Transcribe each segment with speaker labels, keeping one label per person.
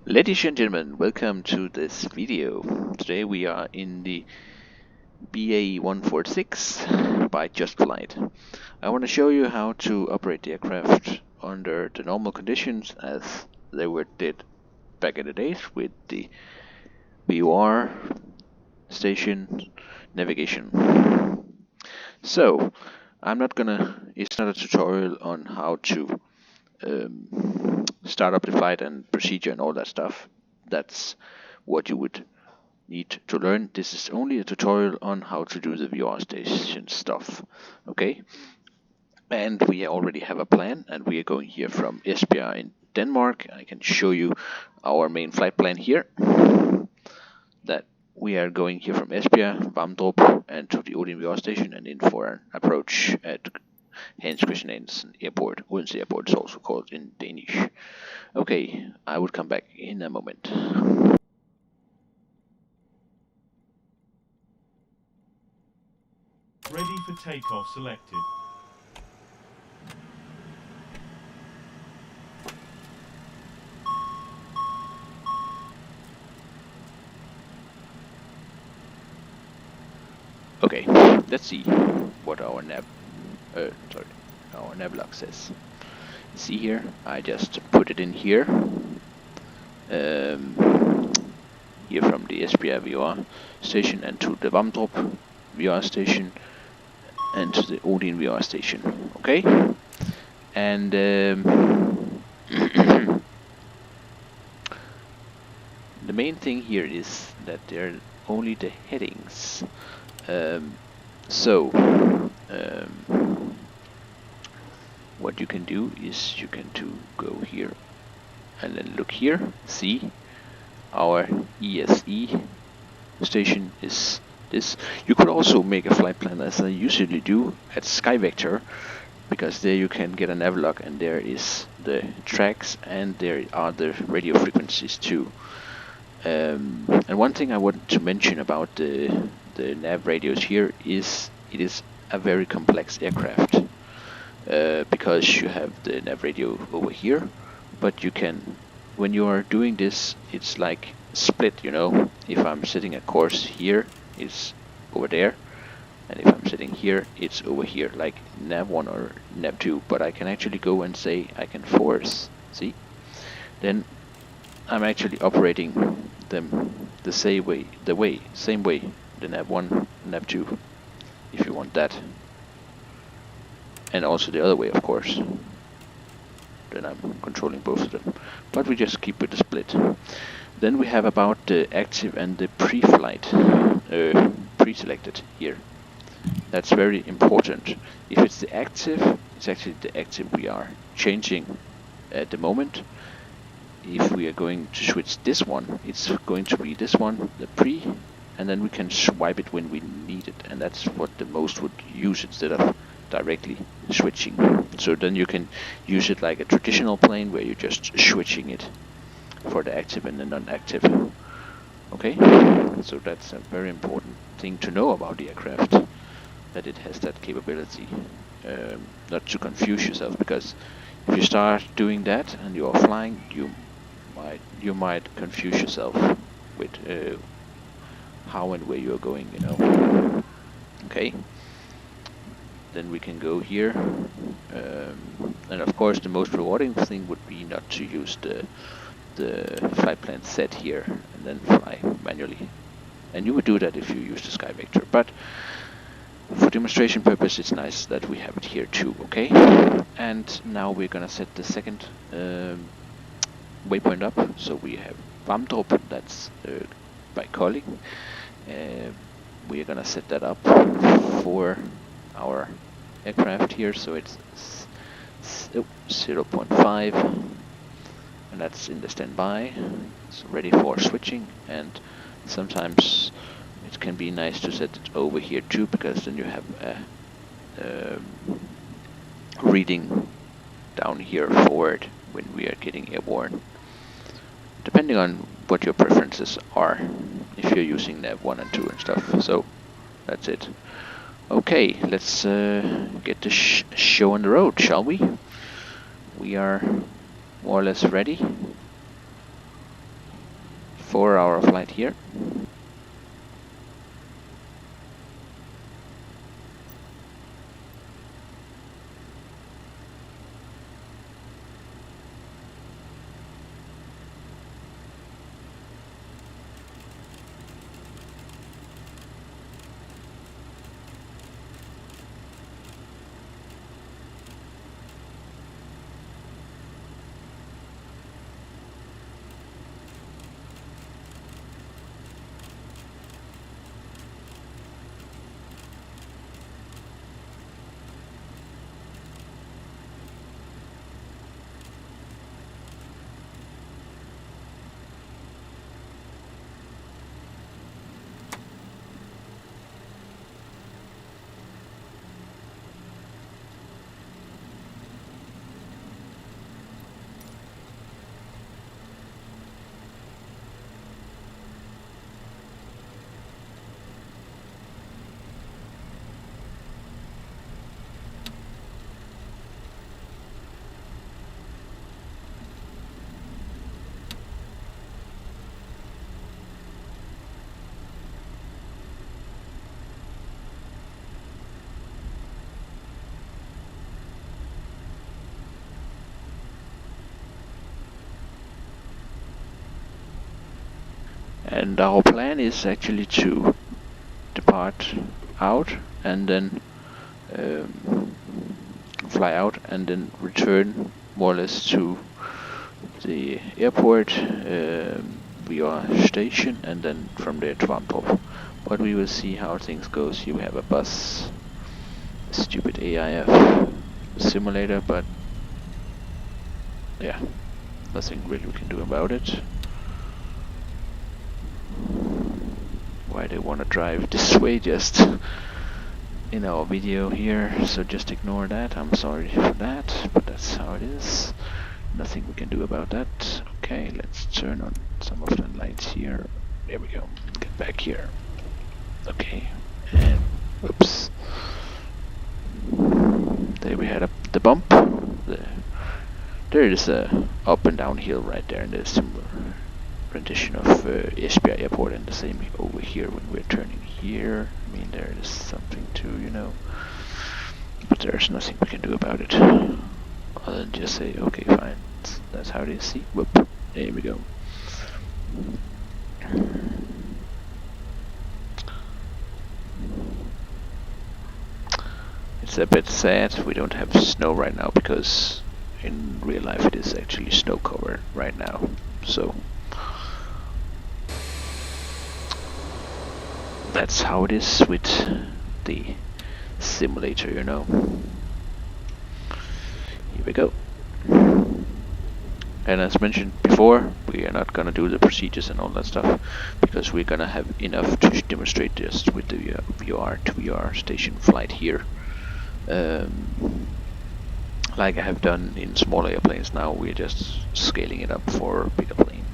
Speaker 1: Ladies and gentlemen, welcome to this video. Today we are in the BAE156 by Just Flight. I want to show you how to operate the aircraft under the normal conditions as they were did back in the days with the VOR station navigation. So, it's not a tutorial on how to start up the flight and procedure and all that stuff. That's what you would need to learn. This is only a tutorial on how to do the VR station stuff. Okay? And we already have a plan, and we are going here from Esbjerg in Denmark. I can show you our main flight plan here. That we are going here from Esbjerg, Vamdrup, and to the Odin VR station, and in for an approach at Hans Christian Andersen Airport. Odense Airport is also called in Danish. Okay, I will come back in a moment.
Speaker 2: Ready for takeoff selected.
Speaker 1: Okay, let's see what our navlog says. See here, I just put it in here. Here from the Esbjerg VR station and to the Vamdrup VR station and to the Odin VR station. Okay, and the main thing here is that they're only the headings. What you can do is you can go here and then look here. See, our ESE station is this. You could also make a flight plan as I usually do at SkyVector, because there you can get a navlog and there is the tracks and there are the radio frequencies too. And one thing I want to mention about the nav radios here is it is a very complex aircraft, because you have the nav radio over here, but you can, when you are doing this, it's like split, you know. If I'm setting a course here, it's over there, and if I'm sitting here, it's over here, like nav 1 or nav 2, but I can actually go and say I can force, see? Then I'm actually operating them the same way, the nav 1, nav 2, if you want that. And also the other way, of course. Then I'm controlling both of them. But we just keep with the split. Then we have about the active and the pre-flight, pre-selected here. That's very important. If it's the active, it's actually the active we are changing at the moment. If we are going to switch this one, it's going to be this one, the pre, and then we can swipe it when we need it, and that's what the most would use instead of directly switching. So then you can use it like a traditional plane where you're just switching it for the active and the non-active. Okay, so that's a very important thing to know about the aircraft, that it has that capability. Not to confuse yourself, because if you start doing that and you are flying, you might confuse yourself with how and where you are going, you know. Okay. Then we can go here, and of course the most rewarding thing would be not to use the flight plan set here and then fly manually. And you would do that if you use the SkyVector, but for demonstration purpose it's nice that we have it here too. Okay, and now we're gonna set the second waypoint up. So we have Vamdrup, that's by calling. We are gonna set that up for our aircraft here, so it's 0.5, and that's in the standby, so ready for switching. And sometimes it can be nice to set it over here too, because then you have a reading down here forward when we are getting airborne, depending on what your preferences are, if you're using nav 1 and 2 and stuff. So that's it. Okay, let's get the show on the road, shall we? We are more or less ready. 4-hour flight here. And our plan is actually to depart out and then fly out and then return more or less to the airport, VOR station, and then from there to Antwerp. But we will see how things goes. Here we have a bus, a stupid AIF simulator, but yeah, nothing really we can do about it. Why they want to drive this way just in our video here, so just ignore that. I'm sorry for that, but that's how it is. Nothing we can do about that. Okay, let's turn on some of the lights here. There we go. Get back here. Okay, and oops. There we had the bump. There is a up and down hill right there, and there's similar rendition of Esbjerg Airport, and the same over here when we're turning here. I mean, there is something to, you know, but there's nothing we can do about it other than just say, okay, fine, that's how it is. See, whoop, there we go. It's a bit sad we don't have snow right now, because in real life it is actually snow covered right now, so that's how it is with the simulator, you know. Here we go. And as mentioned before, we are not gonna do the procedures and all that stuff, because we're gonna have enough to demonstrate just with the VOR to VOR station flight here. Like I have done in smaller airplanes. Now we're just scaling it up for a bigger plane.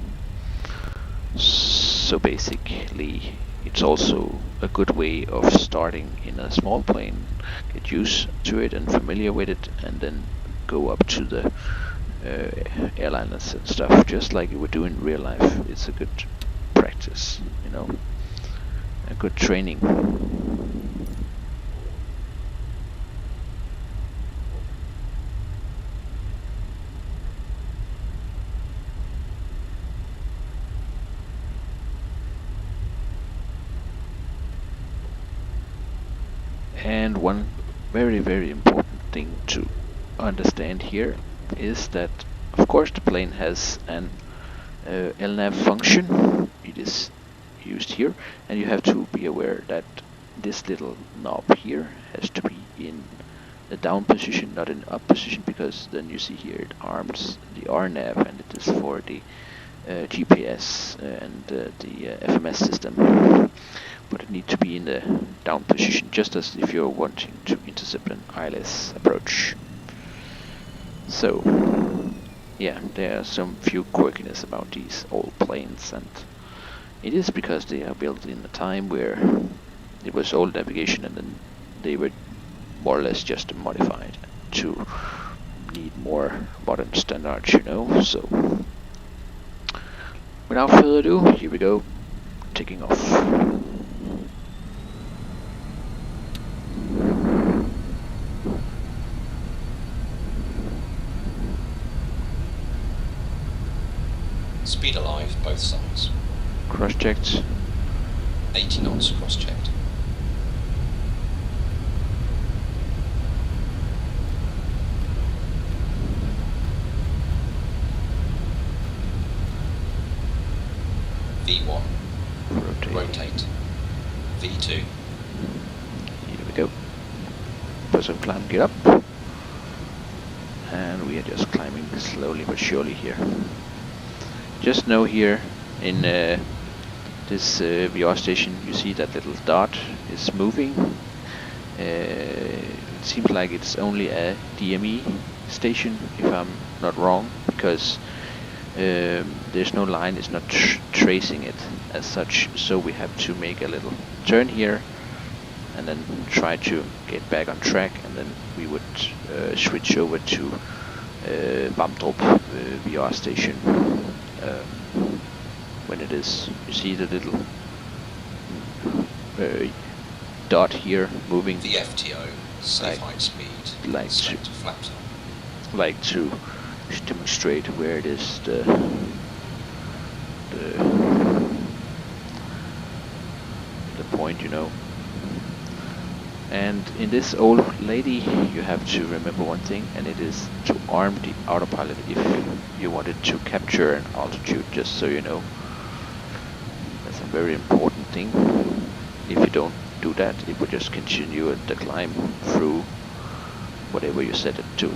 Speaker 1: So basically, it's also a good way of starting in a small plane, get used to it and familiar with it, and then go up to the airliners and stuff, just like you would do in real life. It's a good practice, you know, a good training. And one very, very important thing to understand here is that, of course, the plane has an LNAV function. It is used here, and you have to be aware that this little knob here has to be in the down position, not in the up position, because then you see here it arms the RNAV, and it is for the GPS and the FMS system. But it needs to be in the down position, just as if you're wanting to intercept an ILS approach. So, yeah, there are some few quirkiness about these old planes, and it is because they are built in a time where it was old navigation, and then they were more or less just modified to need more modern standards, you know. So without further ado, here we go, taking off.
Speaker 3: Speed alive, both sides.
Speaker 1: Cross-checked.
Speaker 3: 80 knots cross-checked. V1. Rotate. V2.
Speaker 1: Here we go. Person climb, get up. And we are just climbing slowly but surely here. Just know here in this VOR station, you see that little dot is moving. It seems like it's only a DME station, if I'm not wrong, because there's no line, it's not tracing it as such, so we have to make a little turn here and then try to get back on track, and then we would switch over to Vamdrup VOR station when it is. You see the little dot here moving.
Speaker 3: The FTO, safe height speed,
Speaker 1: like
Speaker 3: to flaps on.
Speaker 1: Like to demonstrate where it is the point, you know. And in this old lady, you have to remember one thing, and it is to arm the autopilot if you wanted to capture an altitude, just so you know. That's a very important thing. If you don't do that, it will just continue the climb through whatever you set it to.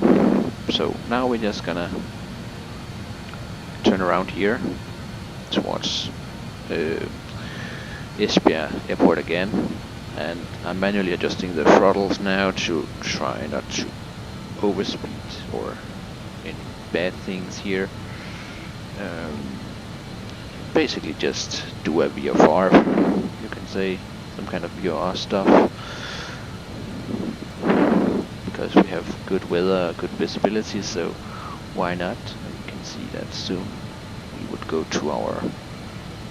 Speaker 1: So now we're just gonna turn around here towards Esbjerg Airport again, and I'm manually adjusting the throttles now to try not to overspeed or any bad things here. Basically just do a VFR, you can say, some kind of VOR stuff, because we have good weather, good visibility, so why not? And you can see that soon we would go to our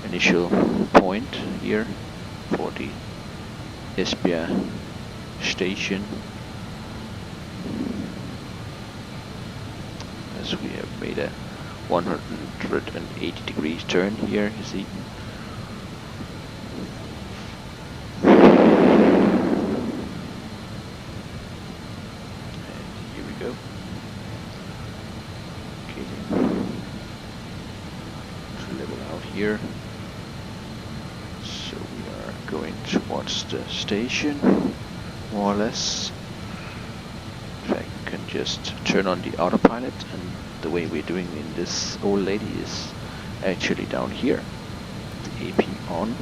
Speaker 1: initial point here for the Esbjerg station, as we have made a 180 degrees turn here, you see. Here, so we are going towards the station, more or less. In fact, you can just turn on the autopilot, and the way we're doing in this old lady is actually down here. The AP on,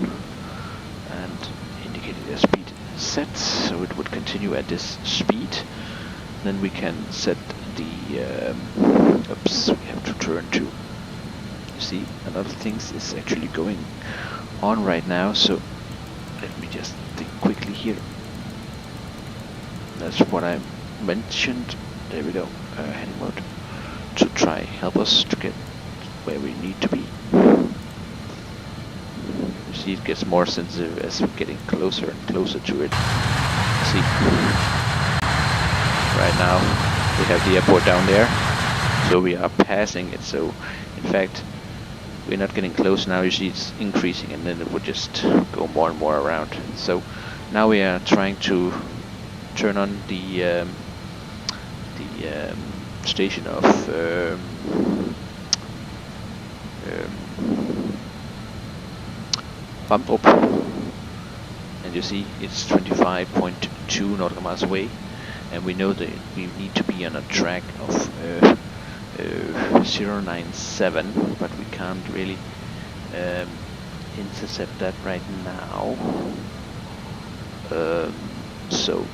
Speaker 1: and indicated airspeed set, so it would continue at this speed. Then we can set the oops, we have to turn to. See, a lot of things is actually going on right now, so let me just think quickly here. That's what I mentioned. There we go, heading mode, to try help us to get where we need to be. You see, it gets more sensitive as we're getting closer and closer to it. See, right now we have the airport down there, so we are passing it. So in fact, we're not getting close now. You see it's increasing, and then it would just go more and more around. So now we are trying to turn on the station of Vamdrup, and you see it's 25.2 nautical miles away, and we know that we need to be on a track of 097, but we can't really intercept that right now. So,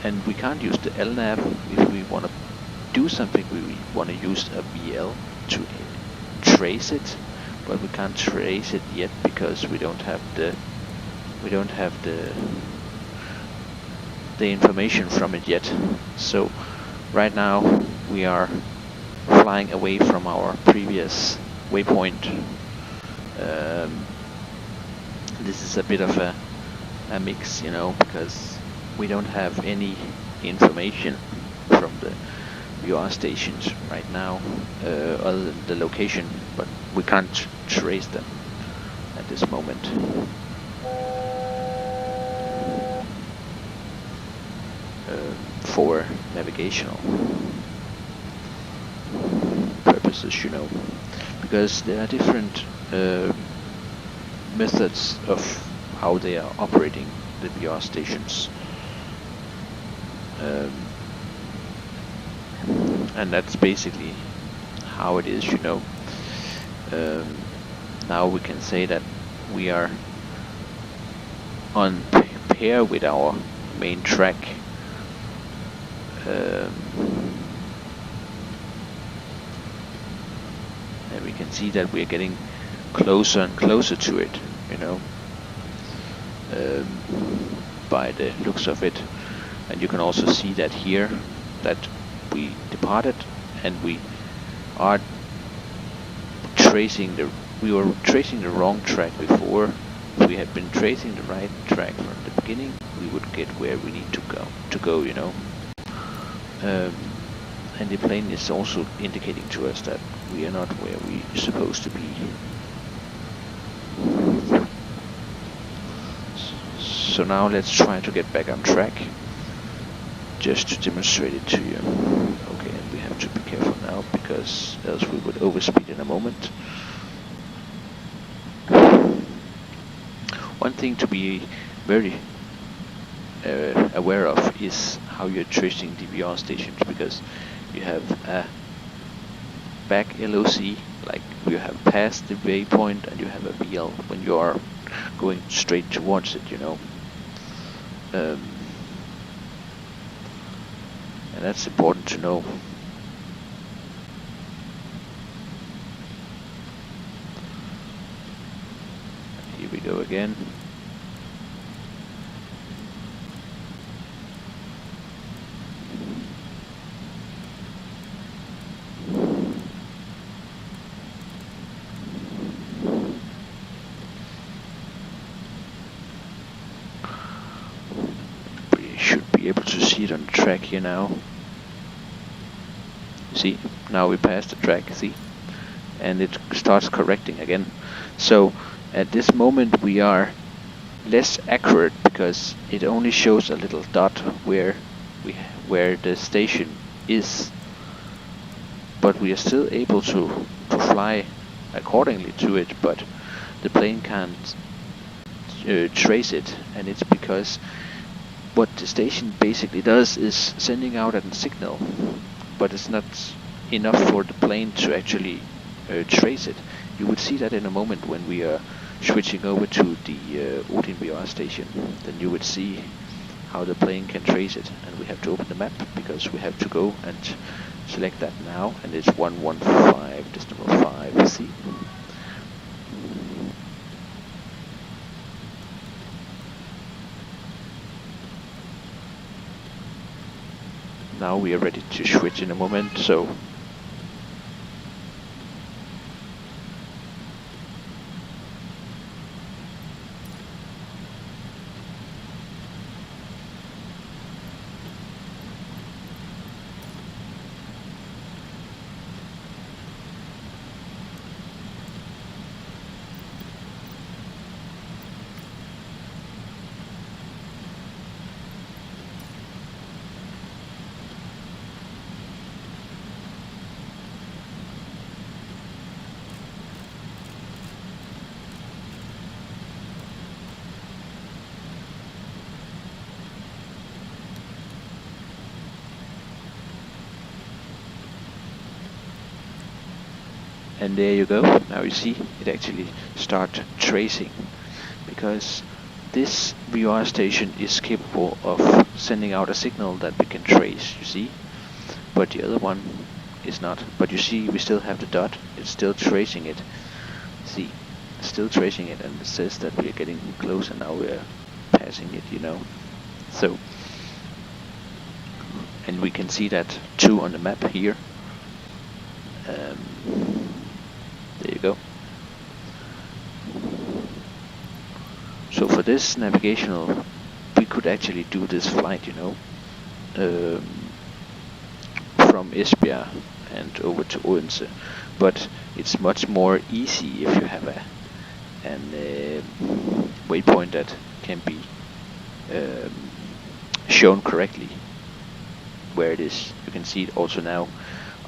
Speaker 1: and we can't use the LNAV. If we want to do something, we want to use a VL to trace it, but we can't trace it yet because we don't have the information from it yet. So right now we are flying away from our previous waypoint, This is a bit of a mix, you know, because we don't have any information from the VOR stations right now, other than the location, but we can't trace them at this moment. For navigational purposes, you know, because there are different methods of how they are operating the VOR stations, and that's basically how it is, you know. Now we can say that we are on pair with our main track. And we can see that we are getting closer and closer to it, you know, by the looks of it. And you can also see that here that we departed and we are tracing we were tracing the wrong track before. If we had been tracing the right track from the beginning, we would get where we need to go, you know. And the plane is also indicating to us that we are not where we're supposed to be. So now let's try to get back on track, just to demonstrate it to you. Okay, and we have to be careful now, because else we would overspeed in a moment. One thing to be very aware of is how you're tracing the VOR stations, because you have a back LOC, like you have passed the waypoint, and you have a VL when you are going straight towards it, you know. And that's important to know. Here we go again. Able to see it on the track here now. See, now we passed the track, see, and it starts correcting again. So at this moment we are less accurate, because it only shows a little dot where the station is, but we are still able to fly accordingly to it, but the plane can't trace it, and it's because what the station basically does is sending out a signal, but it's not enough for the plane to actually trace it. You would see that in a moment when we are switching over to the Odin VOR station. Then you would see how the plane can trace it, and we have to open the map, because we have to go and select that now, and it's 115.5, see? Now we are ready to switch in a moment, so and there you go. Now you see it actually start tracing, because this VOR station is capable of sending out a signal that we can trace, you see, but the other one is not. But you see we still have the dot, it's still tracing it. See, still tracing it, and it says that we are getting close, and now we're passing it, you know. So, and we can see that too on the map here. There you go. this navigational, we could actually do this flight, you know, from Esbjerg and over to Odense, but it's much more easy if you have an waypoint that can be shown correctly where it is. You can see it also now.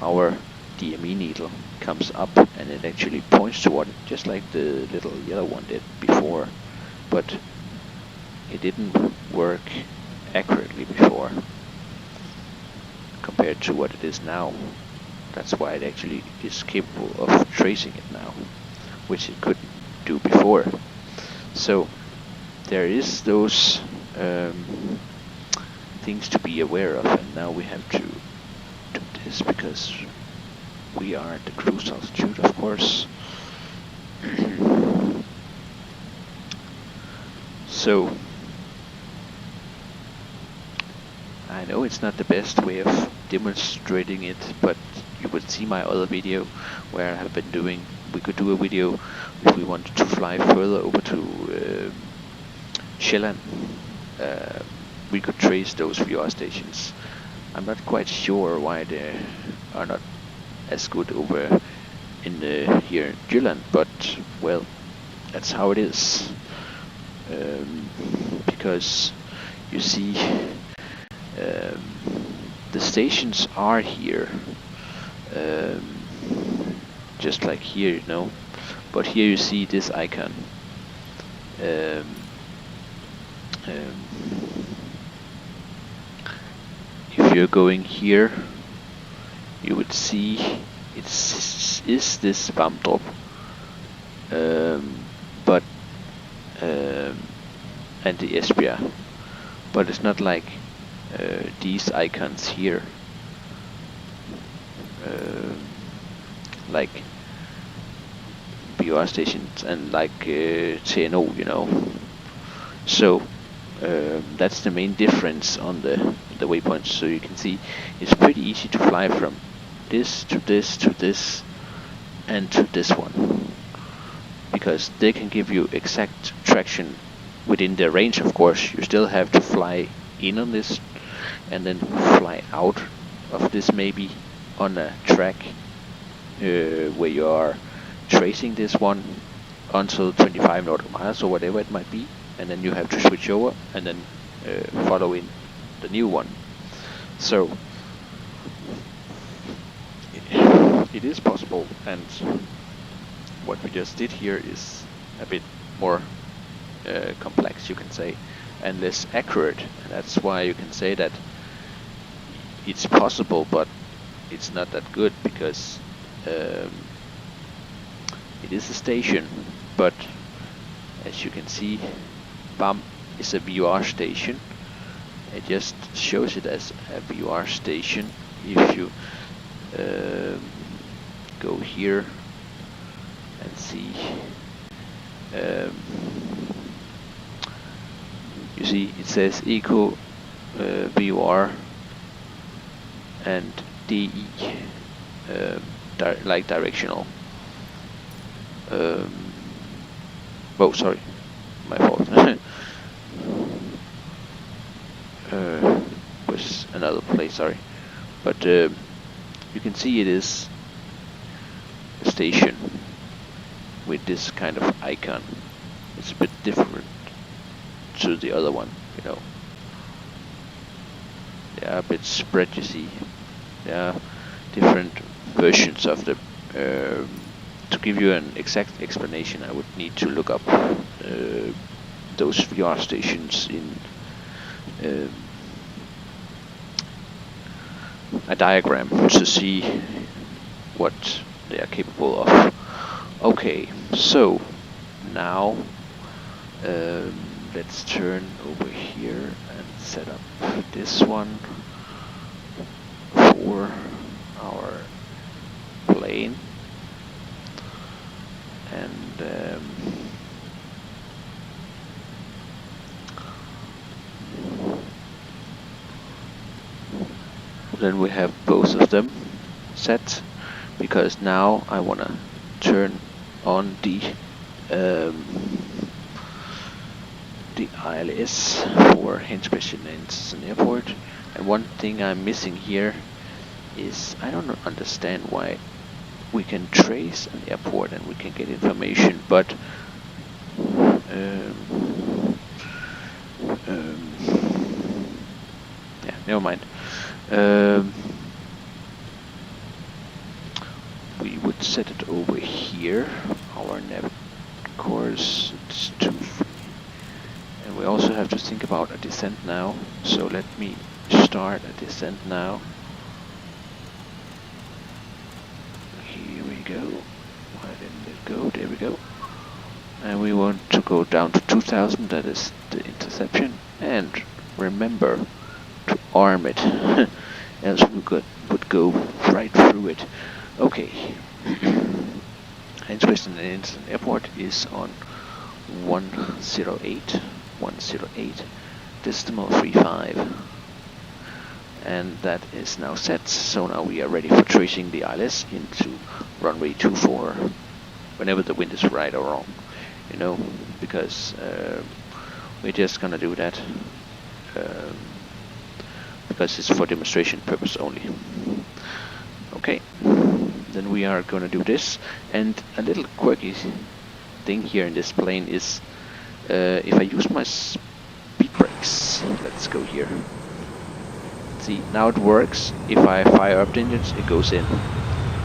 Speaker 1: Our DME needle comes up and it actually points toward it, just like the little yellow one did before, but it didn't work accurately before compared to what it is now. That's why it actually is capable of tracing it now, which it couldn't do before. So there is those things to be aware of, and now we have to do this because we are at the cruise altitude, of course. So I know it's not the best way of demonstrating it, but you would see my other video where I have been doing. We could do a video if we wanted to fly further over to Sjælland. We could trace those VOR stations. I'm not quite sure why they are not as good over in here in Jylland, but well, that's how it is. Because you see, the stations are here, just like here, you know. But here you see this icon. If you're going here, you would see is this Vamdrup, but and the Esbjerg, but it's not like these icons here, like VOR stations and like TNO, you know. So that's the main difference on the waypoints. So you can see it's pretty easy to fly from this to this to this and to this one, because they can give you exact traction within their range. Of course, you still have to fly in on this and then fly out of this, maybe on a track where you are tracing this one until 25 nautical miles or whatever it might be, and then you have to switch over and then follow in the new one. So it is possible, and what we just did here is a bit more complex, you can say, and less accurate, and that's why you can say that it's possible, but it's not that good, because it is a station, but as you can see, BAM is a VOR station. It just shows it as a VOR station. If you go here and see, you see it says EKO VOR and DE, like directional. Oh, sorry, my fault. Was another place, sorry. But you can see it is a station with this kind of icon. It's a bit different to the other one, you know. They are a bit spread, you see. There are different versions of the to give you an exact explanation, I would need to look up those VOR stations in a diagram to see what they are capable of. Okay, so now let's turn over here and set up this one for our plane. And then we have both of them set, because now I want to turn on the the ILS for Heinz Christian Andersen Airport. And one thing I'm missing here is I don't understand why we can trace an airport and we can get information, but yeah, never mind. We would set it over here. Our nav course, it's 2 free. And we also have to think about a descent now. So let me start a descent now. Here we go. Why didn't it go? There we go. And we want to go down to 2000, that is the interception. And remember to arm it, else we would go right through it. Okay. Heinz Christian Andersen Airport is on 108, decimal 35. And that is now set, so now we are ready for tracing the ILS into runway 24, whenever the wind is right or wrong, you know, because we're just gonna do that because it's for demonstration purpose only. Okay, then we are gonna do this, and a little quirky thing here in this plane is if I use my speed brakes, let's go here. See, now it works. If I fire up the engines, it goes in,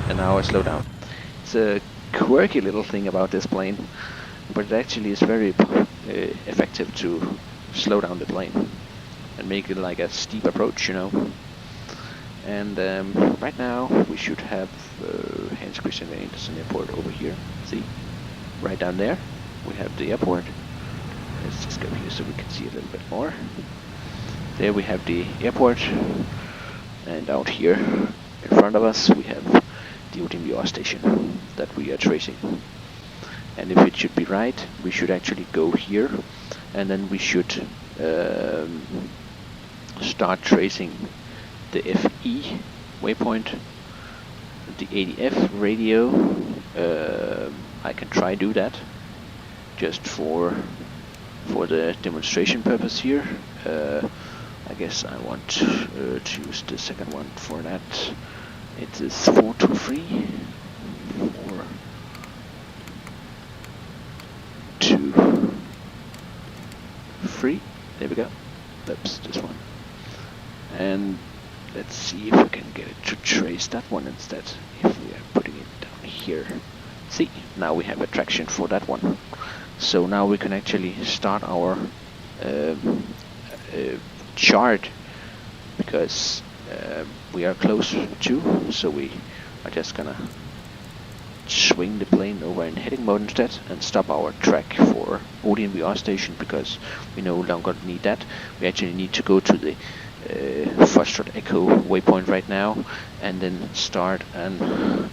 Speaker 1: and now I slow down. It's a quirky little thing about this plane, but it actually is very effective to slow down the plane and make it like a steep approach, you know. And right now we should have Heinz Christian Andersen Airport over here. See, right down there we have the airport. Let's just go here so we can see a little bit more. There we have the airport, and out here in front of us we have the VOR station that we are tracing. And if it should be right, we should actually go here, and then we should start tracing the FE waypoint, the ADF radio. I can try do that just for the demonstration purpose here. I guess I want to use the second one for that. It is 423, 423. There we go. Oops, this one. And let's see if we can get it to trace that one instead. If we are putting it down here. See, now we have a traction for that one. So now we can actually start our chart, because we are close to, so we are just gonna swing the plane over in heading mode instead and stop our track for VOR station, because we no longer need that. We actually need to go to the Foxtrot Echo waypoint right now, and then start an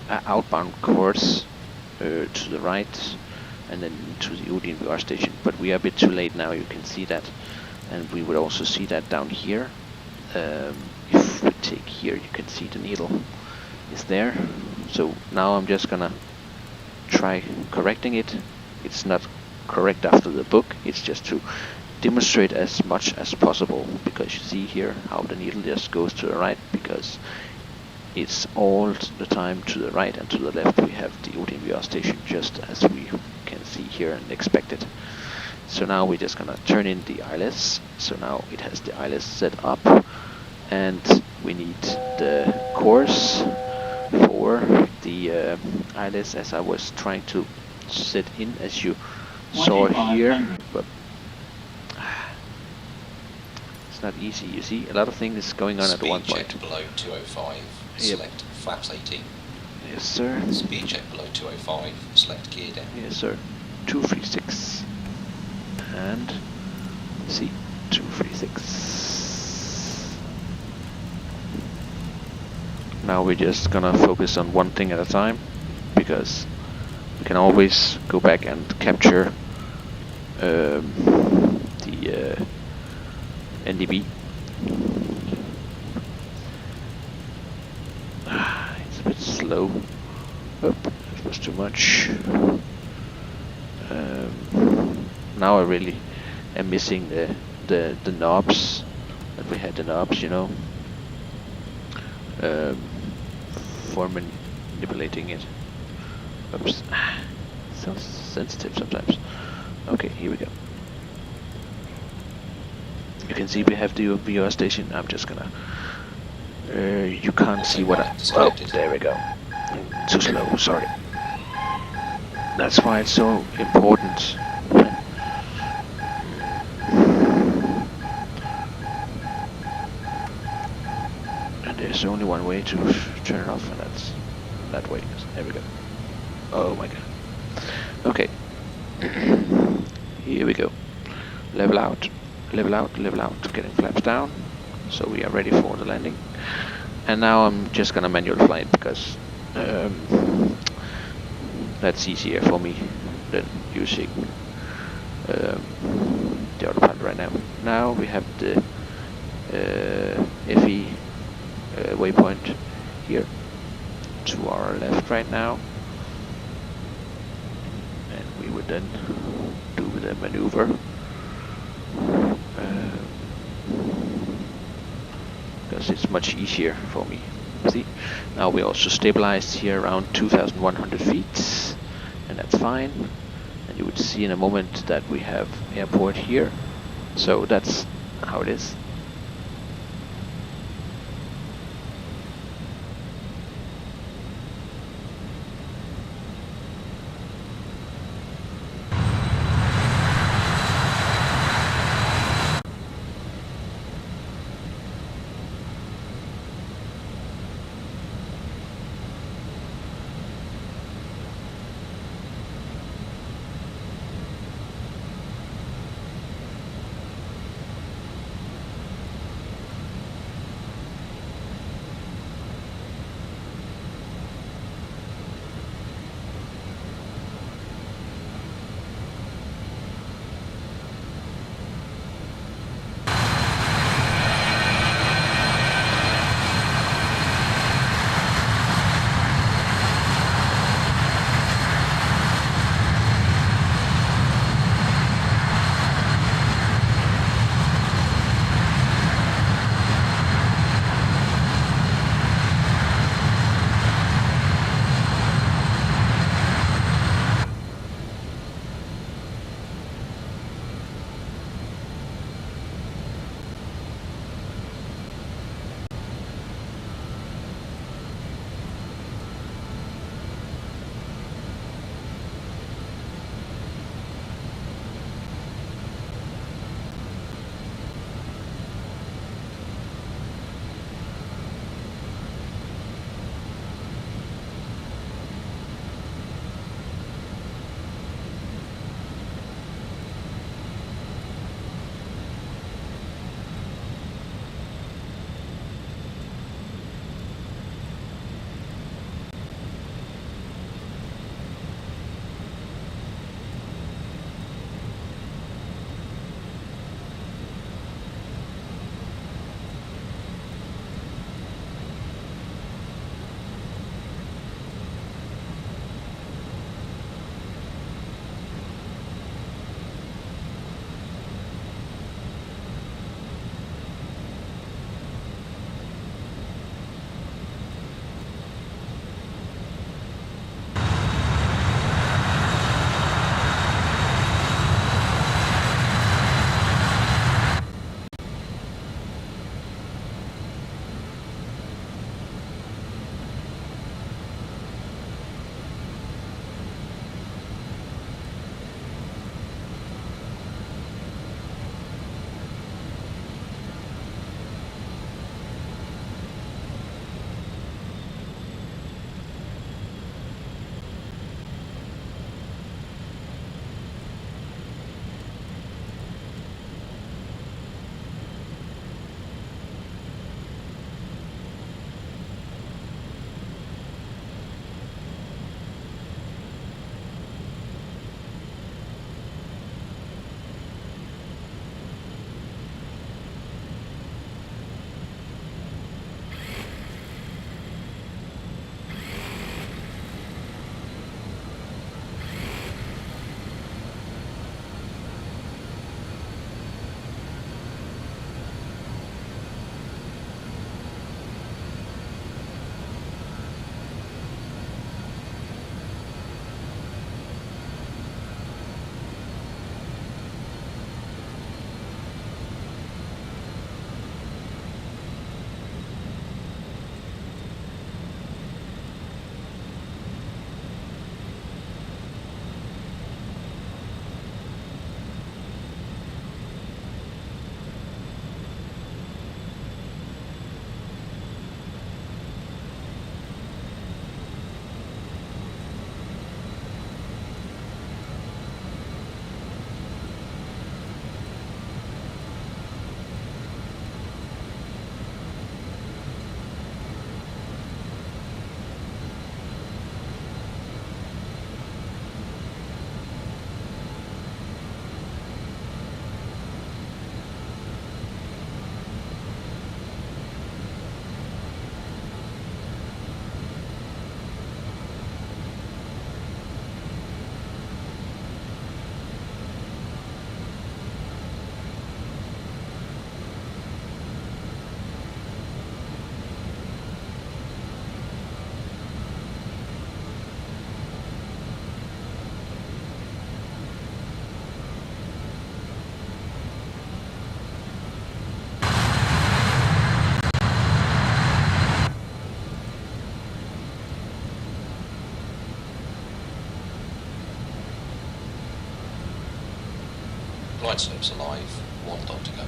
Speaker 1: outbound course to the right, and then to the VOR station. But we are a bit too late now, you can see that, and we would also see that down here. If we take here, you can see the needle is there. So now I'm just gonna try correcting it. It's not correct after the book, it's just to demonstrate as much as possible, because you see here how the needle just goes to the right, because it's all the time to the right and to the left. We have the VOR station just as we can see here and expect it. So now we're just gonna turn in the ILS. So now it has the ILS set up, and we need the course for the ILS, as I was trying to set in, as you saw here. But it's not easy, you see, a lot of things going on at one point.
Speaker 3: Speed check below 205, select flaps 18.
Speaker 1: Yes, sir.
Speaker 3: Speed check below 205, select gear down.
Speaker 1: Yes, sir. 236. And see, 236. Now we're just gonna focus on one thing at a time, because we can always go back and capture the NDB. It's a bit slow. Oh, that was too much. Now I really am missing the knobs that we had, the knobs, you know, for manipulating it. Oops, so sensitive sometimes. Okay, here we go. You can see we have the VOR station. I'm just gonna. You can't see what I. Oh, there we go. Too slow. Sorry. That's why it's so important. And there's only one way to turn it off, and that's that way. There we go. Oh my god. Okay. Here we go. Level out, level out, level out. Getting flaps down. So we are ready for the landing. And now I'm just gonna manual fly it because that's easier for me than using the autopilot right now. Now we have the FE waypoint here to our left right now, and we would then do the maneuver. Because it's much easier for me. See, now we also stabilized here around 2,100 feet, and that's fine. And you would see in a moment that we have airport here, so that's how it is.
Speaker 3: Light slopes alive, 1 dot to go.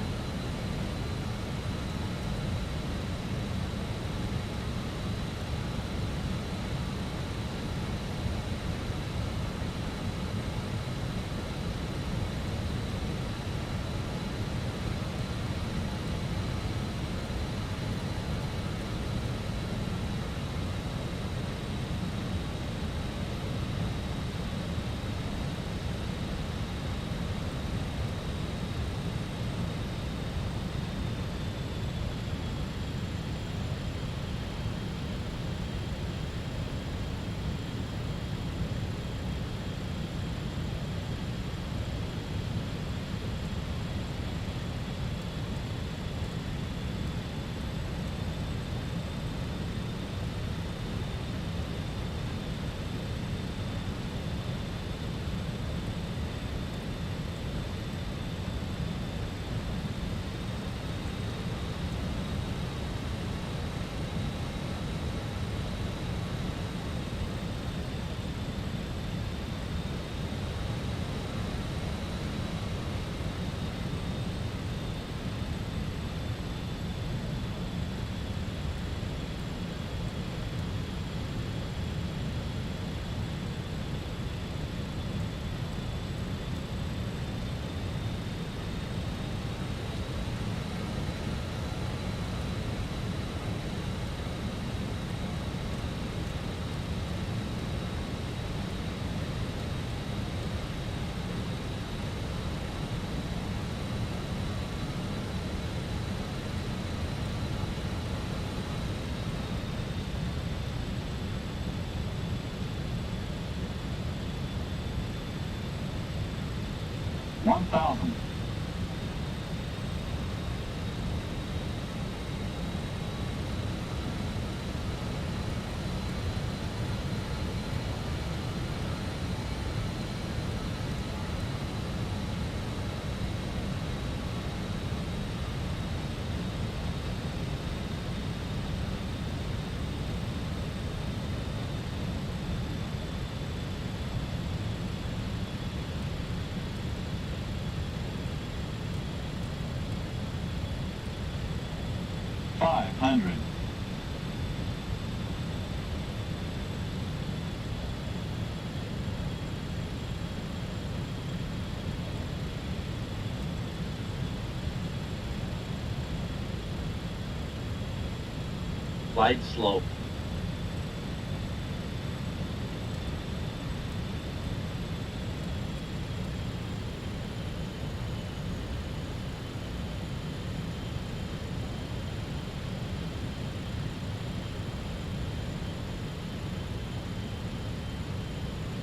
Speaker 4: Wide slope.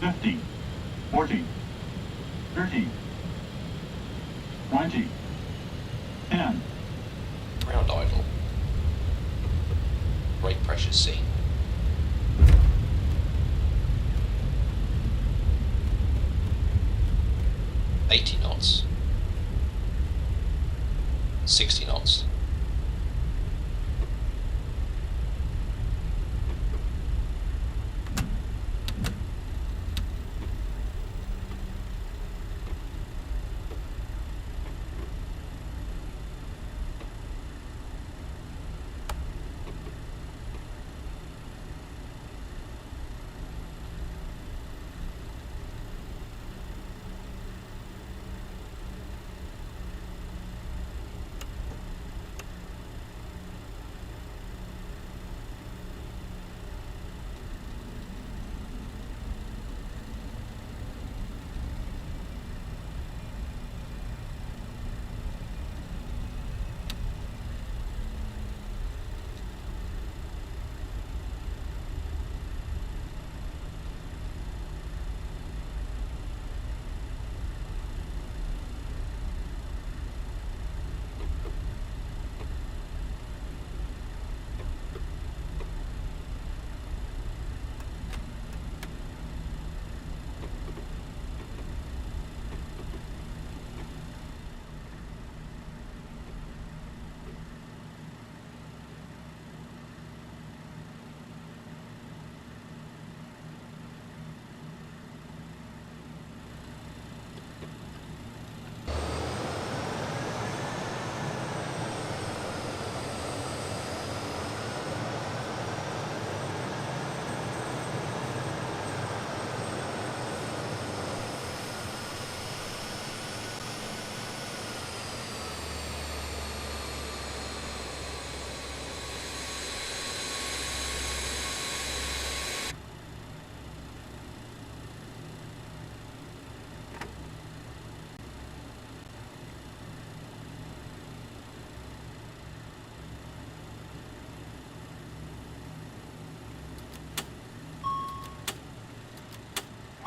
Speaker 5: $50, $40, $30, $20, $10.
Speaker 3: Ground idle. Brake pressure seen. $80 knots. 60 knots.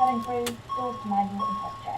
Speaker 6: Cabin crew, doors to manual and test check.